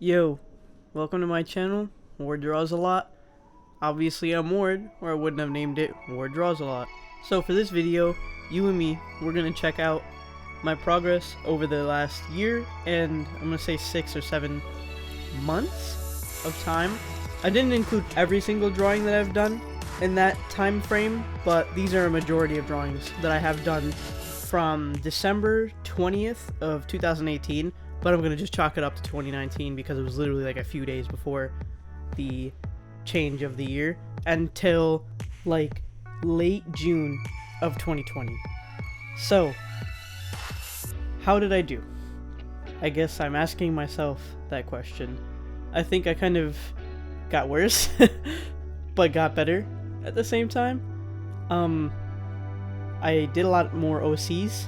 Yo, welcome to my channel, Ward Draws a Lot. Obviously I'm Ward, or I wouldn't have named it Ward Draws a Lot. So for this video, you and me, we're gonna check out my progress over the last year, and I'm gonna say 6 or 7 months of time. I didn't include every single drawing that I've done in that time frame, but these are a majority of drawings that I have done from December 20th of 2018, but I'm going to just chalk it up to 2019 because it was literally like a few days before the change of the year until like late June of 2020. So, how did I do? I guess I'm asking myself that question. I think I kind of got worse, but got better at the same time. I did a lot more OCs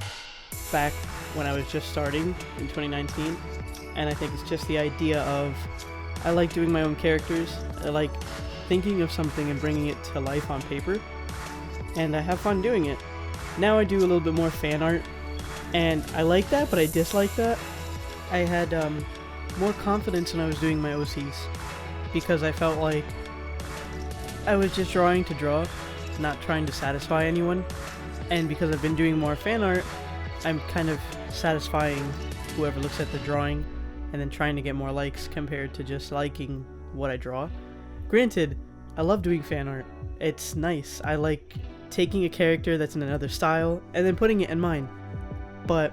back when I was just starting in 2019, and I think it's just the idea of I like doing my own characters. I like thinking of something and bringing it to life on paper, and I have fun doing it. Now I do a little bit more fan art, and I like that, but I dislike that. I had more confidence when I was doing my OCs because I felt like I was just drawing to draw, not trying to satisfy anyone. And because I've been doing more fan art, I'm kind of satisfying whoever looks at the drawing and then trying to get more likes compared to just liking what I draw. Granted, I love doing fan art. It's nice. I like taking a character that's in another style and then putting it in mine. But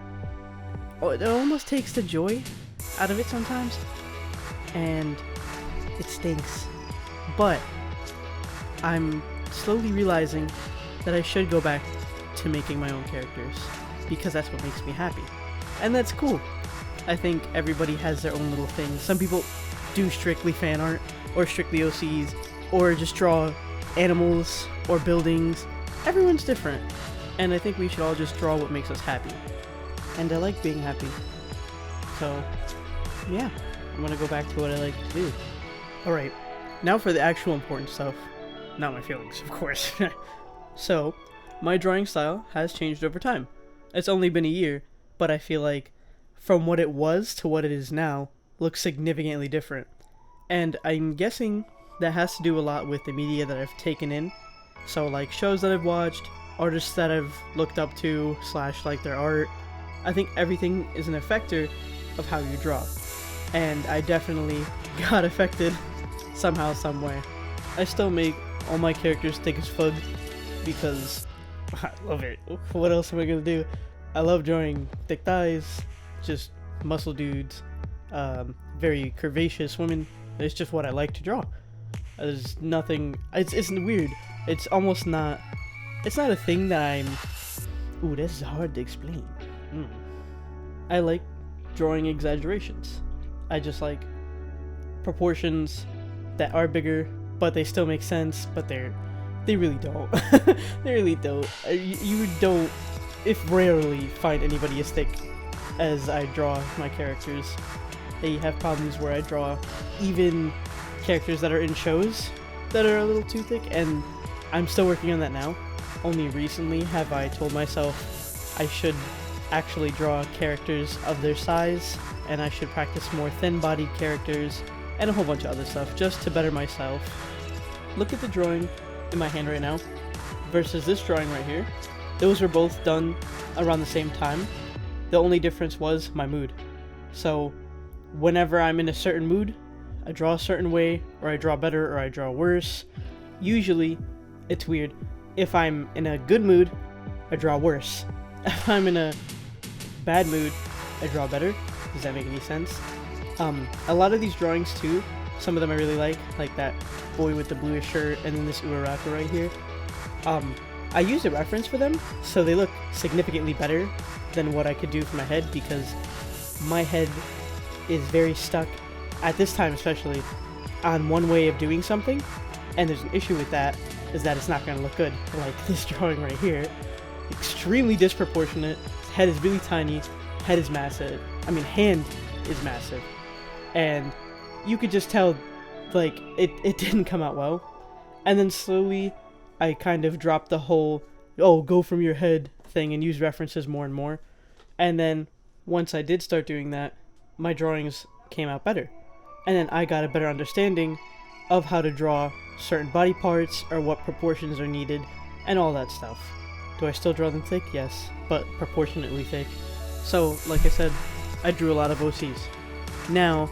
it almost takes the joy out of it sometimes, and it stinks. But I'm slowly realizing that I should go back to making my own characters because that's what makes me happy, and that's cool. I think everybody has their own little thing. Some people do strictly fan art or strictly OCs or just draw animals or buildings. Everyone's different, and I think we should all just draw what makes us happy, and I like being happy. So yeah, I'm gonna go back to what I like to do. Alright, now for the actual important stuff. Not my feelings, of course. So, my drawing style has changed over time. It's only been a year, but I feel like from what it was to what it is now looks significantly different. And I'm guessing that has to do a lot with the media that I've taken in. So like shows that I've watched, artists that I've looked up to / like their art. I think everything is an effector of how you draw. And I definitely got affected somehow, some way. I still make all my characters thick as fug because I love it. What else am I gonna do? I love drawing thick thighs, just muscle dudes, very curvaceous women. It's just what I like to draw. There's nothing. It's weird. It's almost not. It's not a thing that I'm. Ooh, this is hard to explain. I like drawing exaggerations. I just like proportions that are bigger, but they still make sense. But they really don't. They really don't. You don't, if rarely, find anybody as thick as I draw my characters. They have problems where I draw even characters that are in shows that are a little too thick, and I'm still working on that now. Only recently have I told myself I should actually draw characters of their size, and I should practice more thin-bodied characters, and a whole bunch of other stuff, just to better myself. Look at the drawing in my hand right now versus this drawing right here. Those were both done around the same time. The only difference was my mood. So whenever I'm in a certain mood, I draw a certain way, or I draw better, or I draw worse. Usually, it's weird. If I'm in a good mood, I draw worse. If I'm in a bad mood, I draw better. Does that make any sense? A lot of these drawings too, some of them I really like that boy with the bluish shirt and then this Uraraka right here. I use a reference for them, so they look significantly better than what I could do for my head, because my head is very stuck, at this time especially, on one way of doing something, and there's an issue with that, is that it's not going to look good. Like this drawing right here, extremely disproportionate, head is really tiny, head is massive, hand is massive, and you could just tell, like, it didn't come out well. And then slowly, I kind of dropped the whole, go from your head thing and use references more and more. And then, once I did start doing that, my drawings came out better. and then I got a better understanding of how to draw certain body parts or what proportions are needed and all that stuff. Do I still draw them thick? Yes, but proportionately thick. So, like I said, I drew a lot of OCs. Now,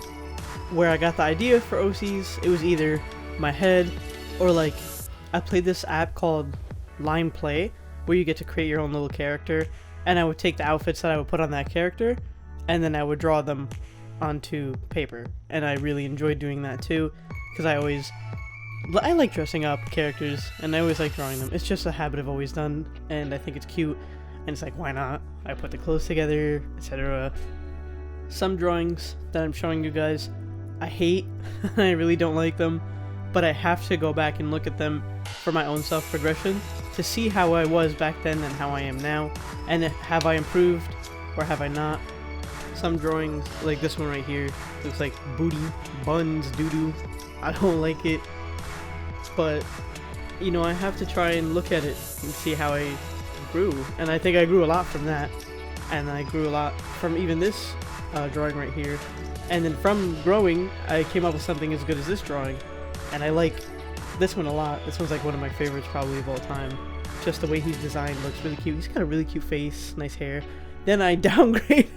where I got the idea for OCs, it was either my head or like, I played this app called Line Play, where you get to create your own little character, and I would take the outfits that I would put on that character, and then I would draw them onto paper. And I really enjoyed doing that too, because I like dressing up characters, and I always like drawing them. It's just a habit I've always done, and I think it's cute, and it's like, why not? I put the clothes together, etc. Some drawings that I'm showing you guys, I hate, I really don't like them, but I have to go back and look at them for my own self-progression to see how I was back then and how I am now, and have I improved or have I not. Some drawings, like this one right here, looks like booty, buns, doo-doo. I don't like it, but you know, I have to try and look at it and see how I grew, and I think I grew a lot from that, and I grew a lot from even this drawing right here, and then from growing I came up with something as good as this drawing, and I like this one a lot. This one's like one of my favorites probably of all time. Just the way he's designed looks really cute. He's got a really cute face, nice hair. Then I downgrade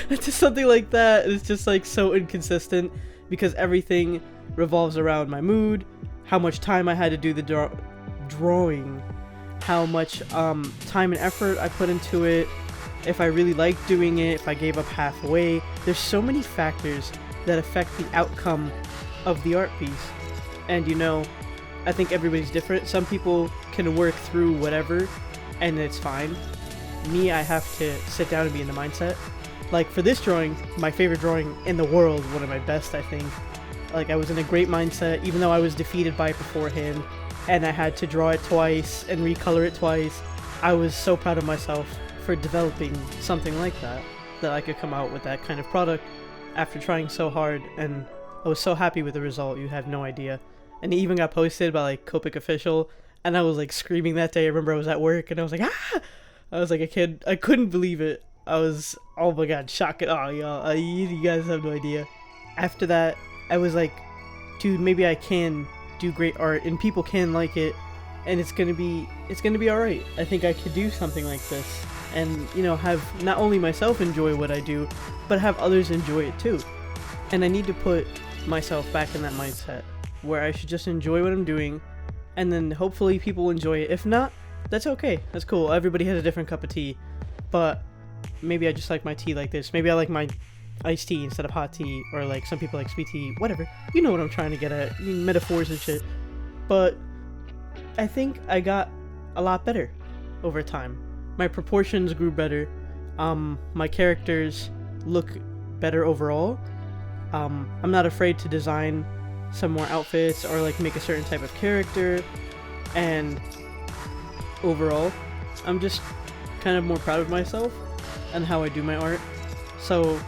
to something like that. It's just like so inconsistent because everything revolves around my mood, how much time I had to do the drawing, how much time and effort I put into it, if I really liked doing it, if I gave up halfway. There's so many factors that affect the outcome of the art piece. And you know, I think everybody's different. Some people can work through whatever and it's fine. Me, I have to sit down and be in the mindset. Like for this drawing, my favorite drawing in the world, one of my best I think. Like I was in a great mindset even though I was defeated by it beforehand and I had to draw it twice and recolor it twice. I was so proud of myself for developing something like that I could come out with that kind of product after trying so hard, and I was so happy with the result, you have no idea. And it even got posted by like Copic Official, and I was like screaming that day. I remember I was at work and I was like, ah! I was like a kid. I couldn't believe it. I was, oh my god, shocked. Oh, y'all, you guys have no idea. After that, I was like, dude, maybe I can do great art and people can like it, and it's gonna be alright. I think I could do something like this, and you know, have not only myself enjoy what I do, but have others enjoy it too. And I need to put myself back in that mindset where I should just enjoy what I'm doing, and then hopefully people enjoy it. If not, that's okay. That's cool. Everybody has a different cup of tea, but maybe I just like my tea like this. Maybe I like my iced tea instead of hot tea, or like some people like sweet tea, whatever. You know what I'm trying to get at. I mean, metaphors and shit. But I think I got a lot better over time. My proportions grew better. My characters look better overall. I'm not afraid to design some more outfits or like make a certain type of character, and overall I'm just kind of more proud of myself and how I do my art. So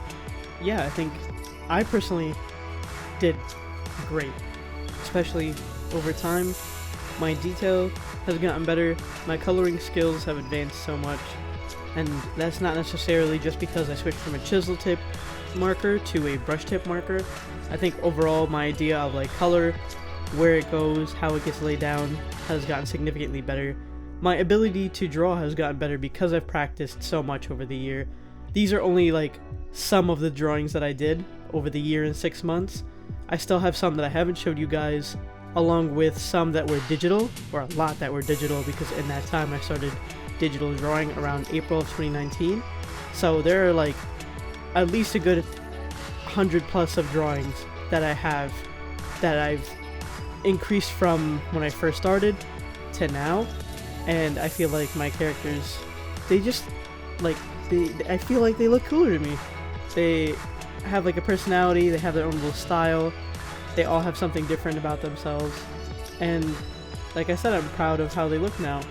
yeah, I think I personally did great, especially over time. My detail has gotten better, my coloring skills have advanced so much, and that's not necessarily just because I switched from a chisel tip marker to a brush tip marker. I think overall my idea of like color, where it goes, how it gets laid down has gotten significantly better. My ability to draw has gotten better because I've practiced so much over the year. These are only like some of the drawings that I did over the year and 6 months. I still have some that I haven't showed you guys, along with some that were digital, or a lot that were digital, because in that time I started digital drawing around April of 2019. So there are like at least a good 100 plus of drawings that I have that I've increased from when I first started to now, and I feel like my characters, they just like I feel like they look cooler to me. They have like a personality, they have their own little style, they all have something different about themselves, and like I said, I'm proud of how they look now.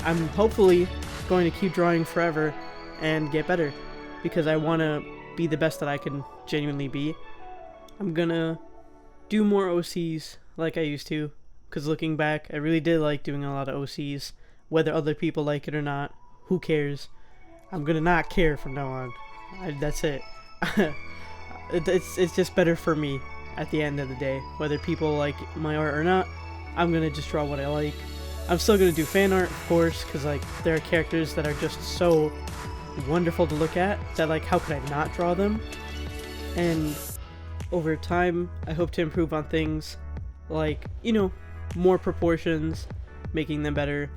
I'm hopefully going to keep drawing forever and get better, because I want to be the best that I can genuinely be. I'm gonna do more OCs like I used to, because looking back, I really did like doing a lot of OCs. Whether other people like it or not, who cares? I'm gonna not care from now on. That's it. It's just better for me at the end of the day. Whether people like my art or not, I'm gonna just draw what I like. I'm still gonna do fan art, of course, because like there are characters that are just so wonderful to look at that like how could I not draw them? And over time, I hope to improve on things like, you know, more proportions, making them better.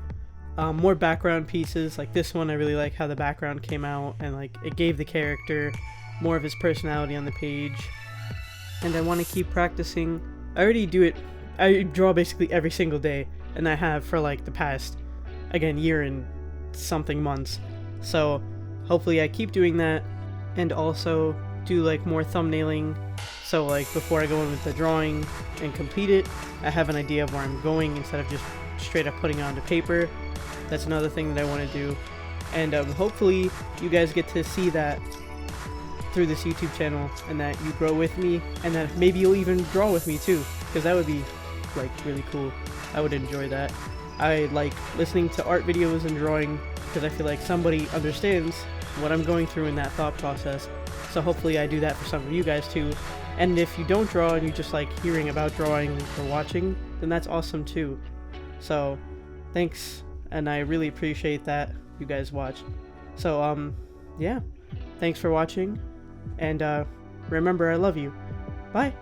More background pieces, like this one I really like how the background came out and like it gave the character more of his personality on the page. And I want to keep practicing. I already do it, I draw basically every single day, and I have for like the past, again, year and something months. So hopefully I keep doing that, and also do like more thumbnailing. So like before I go in with the drawing and complete it, I have an idea of where I'm going instead of just straight up putting it onto paper. That's another thing that I want to do. And hopefully you guys get to see that through this YouTube channel, and that you grow with me, and that maybe you'll even draw with me too, because that would be like really cool. I would enjoy that. I like listening to art videos and drawing because I feel like somebody understands what I'm going through in that thought process. So hopefully I do that for some of you guys too. And if you don't draw and you just like hearing about drawing or watching, then that's awesome too. So thanks, and I really appreciate that you guys watched. So yeah, thanks for watching, and remember, I love you. Bye.